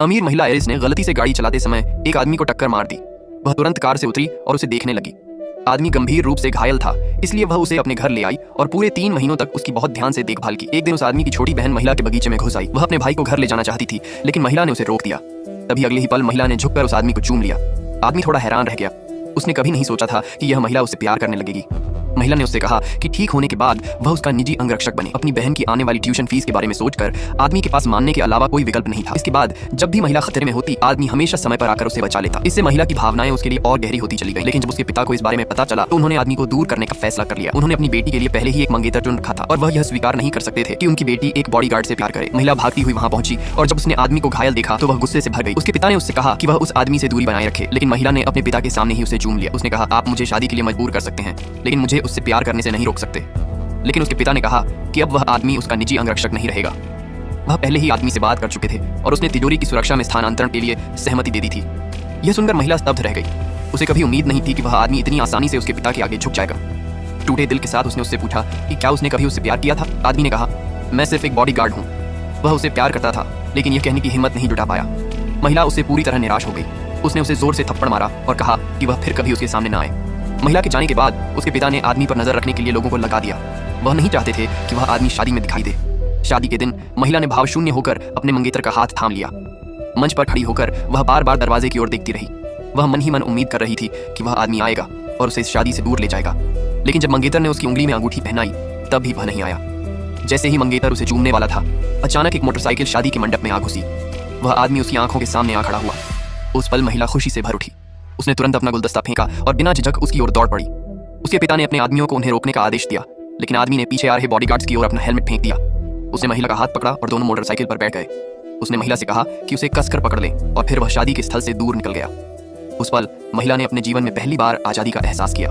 अमीर महिला एरिस ने गलती से गाड़ी चलाते समय एक आदमी को टक्कर मार दी। वह तुरंत कार से उतरी और उसे देखने लगी। आदमी गंभीर रूप से घायल था, इसलिए वह उसे अपने घर ले आई और पूरे 3 महीनों तक उसकी बहुत ध्यान से देखभाल की। एक दिन उस आदमी की छोटी बहन महिला के बगीचे में घुस आई। वह अपने भाई को घर ले जाना चाहती थी, लेकिन महिला ने उसे रोक दिया। तभी अगले ही पल महिला ने झुककर उस आदमी को चूम लिया। आदमी थोड़ा हैरान रह गया। उसने कभी नहीं सोचा था कि यह महिला उसे प्यार करने लगेगी। महिला ने उससे कहा कि ठीक होने के बाद वह उसका निजी अंगरक्षक बने। अपनी बहन की आने वाली ट्यूशन फीस के बारे में सोचकर आदमी के पास मानने के अलावा कोई विकल्प नहीं था। इसके बाद जब भी महिला खतरे में होती, आदमी हमेशा समय पर आकर उसे बचा लेता। इससे महिला की भावनाएं उसके लिए और गहरी होती चली गई। लेकिन जब उसके पिता को इस बारे में पता चला तो उन्होंने आदमी को दूर करने का फैसला कर लिया। उन्होंने अपनी बेटी के लिए पहले ही एक मंगेतर चुन रखा था और वह यह स्वीकार नहीं कर सकते थे कि उनकी बेटी एक बॉडीगार्ड से प्यार करे। महिला भागती हुई वहां पहुंची और जब उसने आदमी को घायल देखा तो वह गुस्से से भर गई। उसके पिता ने उससे कहा कि वह उस आदमी से दूरी बनाए रखे, लेकिन महिला ने अपने पिता के सामने ही उसे चूम लिया। उसने कहा, आप मुझे शादी के लिए मजबूर कर सकते हैं, लेकिन मुझे उससे प्यार करने से नहीं रोक सकते। लेकिन उसके पिता ने कहा कि अब वह आदमी उसका निजी अंगरक्षक नहीं रहेगा। वह पहले ही आदमी से बात कर चुके थे और उसने तिजोरी की सुरक्षा में स्थानांतरण के लिए सहमति दे दी थी। यह सुनकर महिला स्तब्ध रह गई। उसे कभी उम्मीद नहीं थी कि वह आदमी इतनी आसानी से उसके पिता के आगे झुक जाएगा। टूटे दिल के साथ उसने उससे पूछा कि क्या उसने कभी उससे प्यार किया था। आदमी ने कहा, मैं सिर्फ एक बॉडीगार्ड हूँ। वह उसे प्यार करता था, लेकिन यह कहने की हिम्मत नहीं जुटा पाया। महिला उससे पूरी तरह निराश हो गई। उसने उसे जोर से थप्पड़ मारा और कहा कि वह फिर कभी उसके सामने न आए। महिला के जाने के बाद उसके पिता ने आदमी पर नजर रखने के लिए लोगों को लगा दिया। वह नहीं चाहते थे कि वह आदमी शादी में दिखाई दे। शादी के दिन महिला ने भाव शून्य होकर अपने मंगेतर का हाथ थाम लिया। मंच पर खड़ी होकर वह बार बार दरवाजे की ओर देखती रही। वह मन ही मन उम्मीद कर रही थी कि वह आदमी आएगा और उसे इस शादी से दूर ले जाएगा। लेकिन जब मंगेतर ने उसकी उंगली में अंगूठी पहनाई तब भी वह नहीं आया। जैसे ही मंगेतर उसे चूमने वाला था, अचानक एक मोटरसाइकिल शादी के मंडप में आ घुसी। वह आदमी उसकी आंखों के सामने आ खड़ा हुआ। उस पल महिला खुशी से भर उठी। उसने तुरंत अपना गुलदस्ता फेंका और बिना झिझक उसकी ओर दौड़ पड़ी। उसके पिता ने अपने आदमियों को उन्हें रोकने का आदेश दिया, लेकिन आदमी ने पीछे आ रहे बॉडीगार्ड्स की ओर अपना हेलमेट फेंक दिया। उसने महिला का हाथ पकड़ा और दोनों मोटरसाइकिल पर बैठ गए। उसने महिला से कहा कि उसे कसकर पकड़ ले और फिर वह शादी के स्थल से दूर निकल गया। उस पल महिला ने अपने जीवन में पहली बार आजादी का एहसास किया।